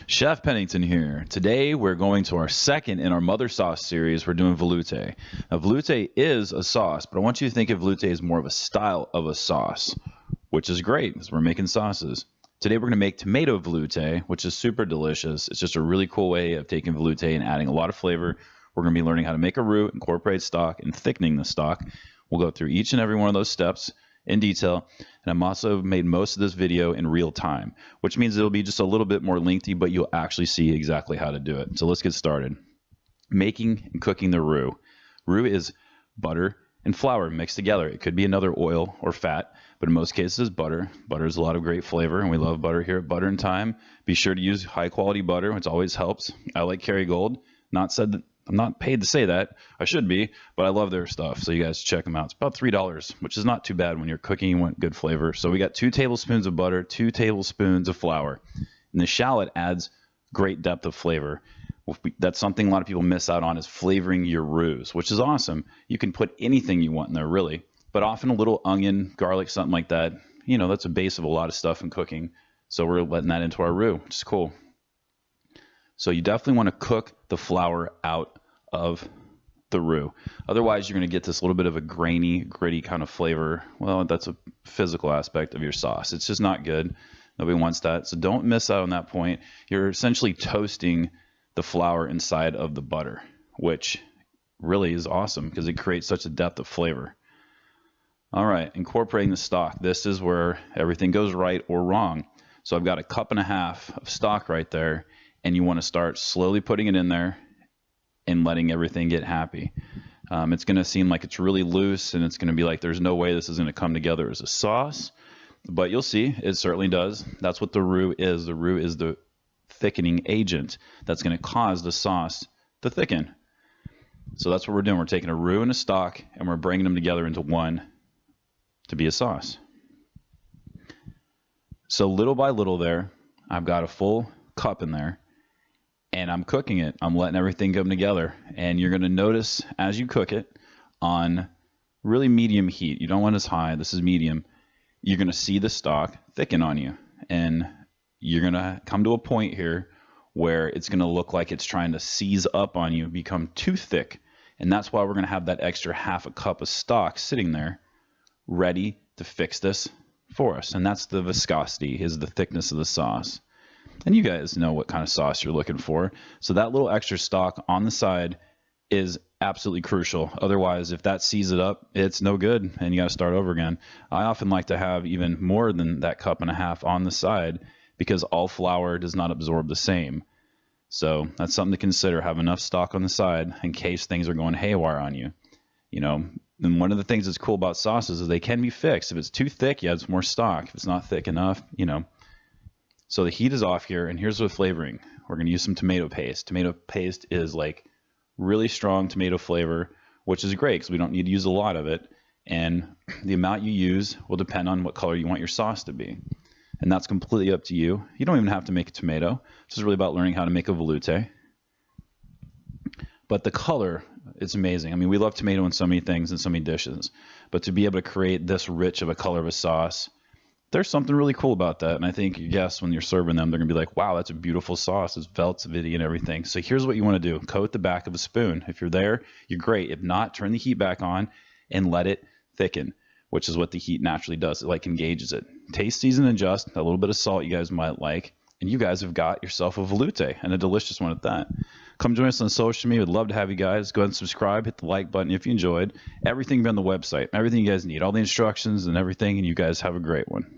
Chef Pennington here. Today we're going to our second in our mother sauce series. We're doing veloute. Now veloute is a sauce, but I want you to think of veloute as more of a style of a sauce, which is great because we're making sauces. Today we're going to make tomato veloute, which is super delicious. It's just a really cool way of taking veloute and adding a lot of flavor. We're going to be learning how to make a roux, incorporate stock, and thickening the stock. We'll go through each and every one of those steps in detail, and I'm also made most of this video in real time, which means it'll be just a little bit more lengthy, but you'll actually see exactly how to do it. So let's get started. Making and cooking the roux. Roux is butter and flour mixed together. It could be another oil or fat, but in most cases butter. Butter is a lot of great flavor, and we love butter here at Butter and Time. Be sure to use high quality butter, which always helps. I like Kerrygold. I'm not paid to say that. I should be, but I love their stuff, so you guys check them out. It's about $3, which is not too bad when you're cooking. You want good flavor. So we got 2 tablespoons of butter, 2 tablespoons of flour. And the shallot adds great depth of flavor. That's something a lot of people miss out on, is flavoring your roux, which is awesome. You can put anything you want in there, really, but often a little onion, garlic, something like that. You know, that's a base of a lot of stuff in cooking. So we're letting that into our roux, which is cool. So you definitely want to cook the flour out of the roux. Otherwise, you're going to get this little bit of a grainy, gritty kind of flavor. Well, that's a physical aspect of your sauce. It's just not good. Nobody wants that. So don't miss out on that point. You're essentially toasting the flour inside of the butter, which really is awesome because it creates such a depth of flavor. All right, incorporating the stock. This is where everything goes right or wrong. So I've got 1.5 cups of stock right there, and you want to start slowly putting it in there and letting everything get happy. It's going to seem like it's really loose, and it's going to be like there's no way this is going to come together as a sauce, but you'll see it certainly does. That's what the roux is. The roux is the thickening agent that's going to cause the sauce to thicken. So that's what we're doing. We're taking a roux and a stock, and we're bringing them together into one to be a sauce. So little by little there, I've got a full cup in there, and I'm cooking it. I'm letting everything come together. And you're going to notice as you cook it on really medium heat. You don't want it as high. This is medium. You're going to see the stock thicken on you. And you're going to come to a point here where it's going to look like it's trying to seize up on you, become too thick. And that's why we're going to have that extra 1/2 cup of stock sitting there ready to fix this for us. And that's the viscosity, is the thickness of the sauce. And you guys know what kind of sauce you're looking for. So that little extra stock on the side is absolutely crucial. Otherwise, if that sees it up, it's no good, and you got to start over again. I often like to have even more than that 1.5 cups on the side, because all flour does not absorb the same. So that's something to consider. Have enough stock on the side in case things are going haywire on you. You know, and one of the things that's cool about sauces is they can be fixed. If it's too thick, you add some more stock. If it's not thick enough, you know. So the heat is off here, and here's the flavoring. We're going to use some tomato paste. Tomato paste is like really strong tomato flavor, which is great because we don't need to use a lot of it. And the amount you use will depend on what color you want your sauce to be. And that's completely up to you. You don't even have to make a tomato. This is really about learning how to make a veloute. But the color, it's amazing. I mean, we love tomato in so many things and so many dishes. But to be able to create this rich of a color of a sauce, there's something really cool about that. And I think your guests, when you're serving them, they're going to be like, wow, that's a beautiful sauce. It's velvety and everything. So here's what you want to do. Coat the back of a spoon. If you're there, you're great. If not, turn the heat back on and let it thicken, which is what the heat naturally does. It like engages it. Taste, season, and adjust. A little bit of salt you guys might like. And you guys have got yourself a veloute, and a delicious one at that. Come join us on social media. We'd love to have you guys. Go ahead and subscribe. Hit the like button if you enjoyed. Everything on the website. Everything you guys need. All the instructions and everything. And you guys have a great one.